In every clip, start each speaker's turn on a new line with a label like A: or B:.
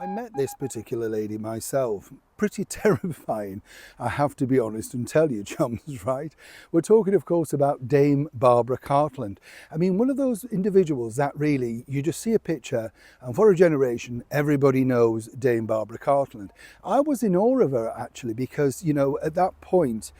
A: I met this particular lady myself. Pretty terrifying, I have to be honest and tell you, chums, right? We're talking, of course, about Dame Barbara Cartland. I mean, one of those individuals that really, you just see a picture, and for a generation, everybody knows Dame Barbara Cartland. I was in awe of her, actually, because, you know, at that point,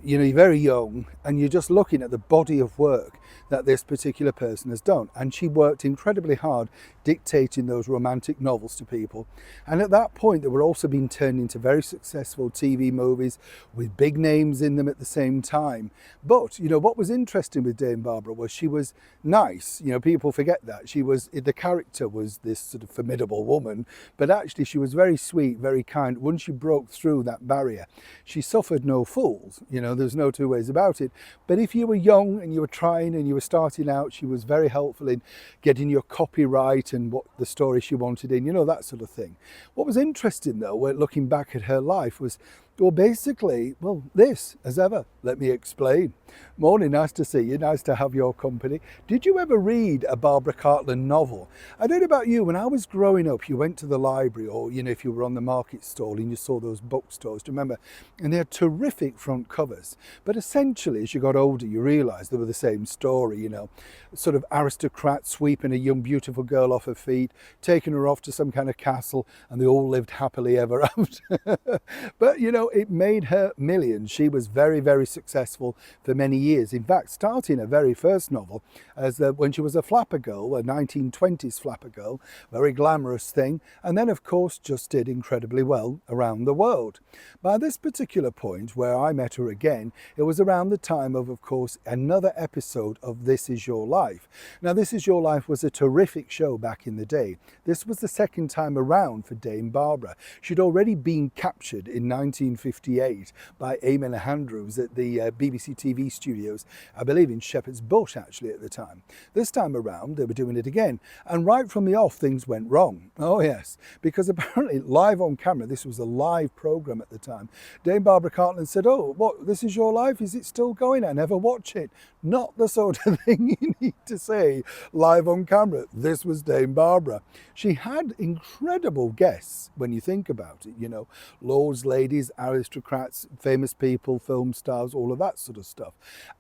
A: you're very young, and you're just looking at the body of work that this particular person has done. And she worked incredibly hard dictating those romantic novels to people. And at that point, they were also being turned into very successful TV movies with big names in them at the same time. But, you know, what was interesting with Dame Barbara was she was nice. You know, people forget that. The character was this sort of formidable woman, but actually she was very sweet, very kind. Once she broke through that barrier, she suffered no fools. You know, there's no two ways about it. But if you were young and you were trying and you were starting out, she was very helpful in getting your copyright and what the story she wanted in, you know, that sort of thing. What was interesting though, when looking back at her life was, well, basically, well, this, as ever, let me explain. Morning, nice to see you, nice to have your company. Did you ever read a Barbara Cartland novel? I don't know about you, when I was growing up, you went to the library or, you know, if you were on the market stall and you saw those bookstores, do you remember? And they had terrific front covers. But essentially, as you got older, you realised they were the same story, you know, sort of aristocrat sweeping a young, beautiful girl off her feet, taking her off to some kind of castle, and they all lived happily ever after. But, you know, it made her millions. She was very, very successful for many years. In fact, starting her very first novel as when she was a flapper girl, a 1920s flapper girl, very glamorous thing, and then of course just did incredibly well around the world. By this particular point where I met her again, it was around the time of course, another episode of This Is Your Life. Now, This Is Your Life was a terrific show back in the day. This was the second time around for Dame Barbara. She'd already been captured in 1958 by Eamon Andrews at the BBC TV studios, I believe in Shepherd's Bush actually at the time. This time around they were doing it again, and right from the off things went wrong. Oh yes, because apparently live on camera, this was a live programme at the time, Dame Barbara Cartland said, "Oh, what, This Is Your Life? Is it still going? I never watch it." Not the sort of thing you need to say live on camera. This was Dame Barbara. She had incredible guests when you think about it, you know, lords, ladies, aristocrats, famous people, film stars, all of that sort of stuff.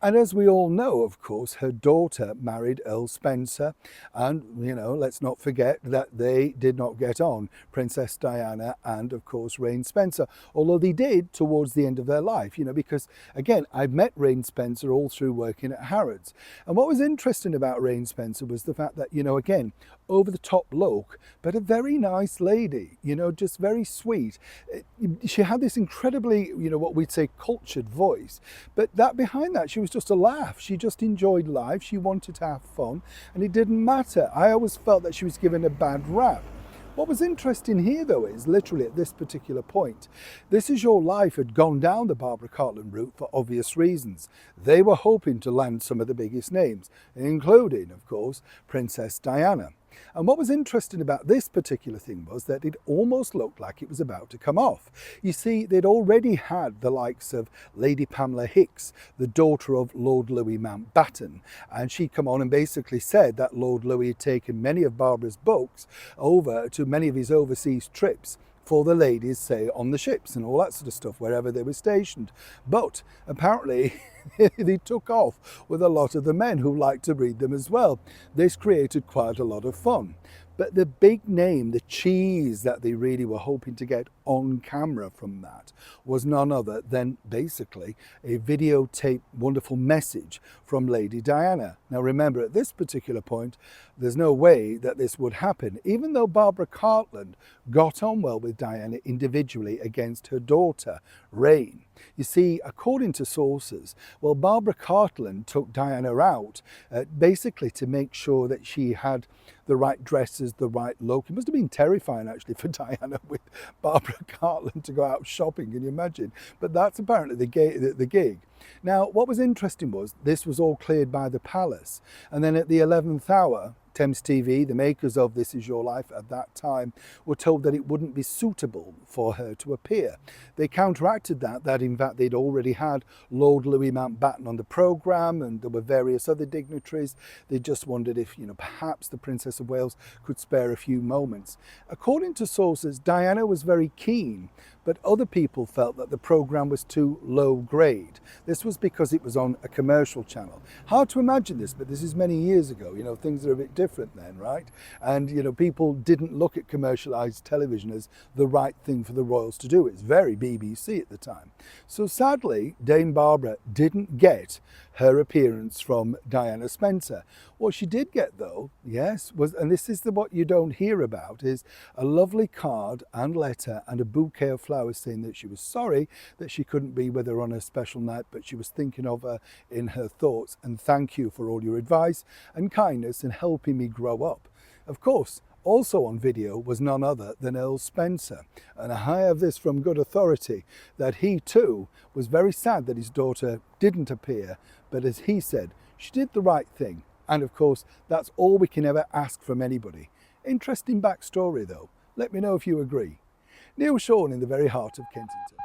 A: And as we all know, of course, her daughter married Earl Spencer, and, you know, let's not forget that they did not get on, Princess Diana and, of course, Rain Spencer, although they did towards the end of their life, you know, because, again, I've met Rain Spencer all through working at Harrods. And what was interesting about Rain Spencer was the fact that, you know, again, over the top look, but a very nice lady, you know, just very sweet. She had this incredibly, you know, what we'd say cultured voice, but that behind that, she was just a laugh. She just enjoyed life. She wanted to have fun, and it didn't matter. I always felt that she was given a bad rap. What was interesting here, though, is literally at this particular point, This Is Your Life had gone down the Barbara Cartland route for obvious reasons. They were hoping to land some of the biggest names, including, of course, Princess Diana. And what was interesting about this particular thing was that it almost looked like it was about to come off. You see, they'd already had the likes of Lady Pamela Hicks, the daughter of Lord Louis Mountbatten, and she'd come on and basically said that Lord Louis had taken many of Barbara's books over to many of his overseas trips for the ladies, say, on the ships and all that sort of stuff, wherever they were stationed. But apparently they took off with a lot of the men who liked to read them as well. This created quite a lot of fun. But the big name, the cheese that they really were hoping to get on camera from that was none other than basically a videotape wonderful message from Lady Diana. Now remember, at this particular point, there's no way that this would happen, even though Barbara Cartland got on well with Diana individually against her daughter, Rain. You see, according to sources, well, Barbara Cartland took Diana out basically to make sure that she had the right dresses, the right look. It must have been terrifying actually for Diana with Barbara Cartland to go out shopping, can you imagine? But that's apparently the gig. Now, what was interesting was this was all cleared by the palace, and then at the 11th hour, Thames TV, the makers of This Is Your Life at that time, were told that it wouldn't be suitable for her to appear. They counteracted that in fact they'd already had Lord Louis Mountbatten on the programme, and there were various other dignitaries. They just wondered if, perhaps the Princess of Wales could spare a few moments. According to sources, Diana was very keen, but other people felt that the programme was too low grade. This was because it was on a commercial channel. Hard to imagine this, but this is many years ago. Things are a bit different then, right? And, people didn't look at commercialised television as the right thing for the royals to do. It's very BBC at the time. So sadly, Dame Barbara didn't get her appearance from Diana Spencer. What she did get though, yes, was, and this is what you don't hear about, is a lovely card and letter and a bouquet of flowers saying that she was sorry that she couldn't be with her on her special night, but she was thinking of her in her thoughts, and thank you for all your advice and kindness in helping me grow up. Of course, also on video was none other than Earl Spencer, and I have this from good authority that he too was very sad that his daughter didn't appear, but as he said, she did the right thing, and of course that's all we can ever ask from anybody. Interesting backstory though. Let me know if you agree. Neil Sean in the very heart of Kensington.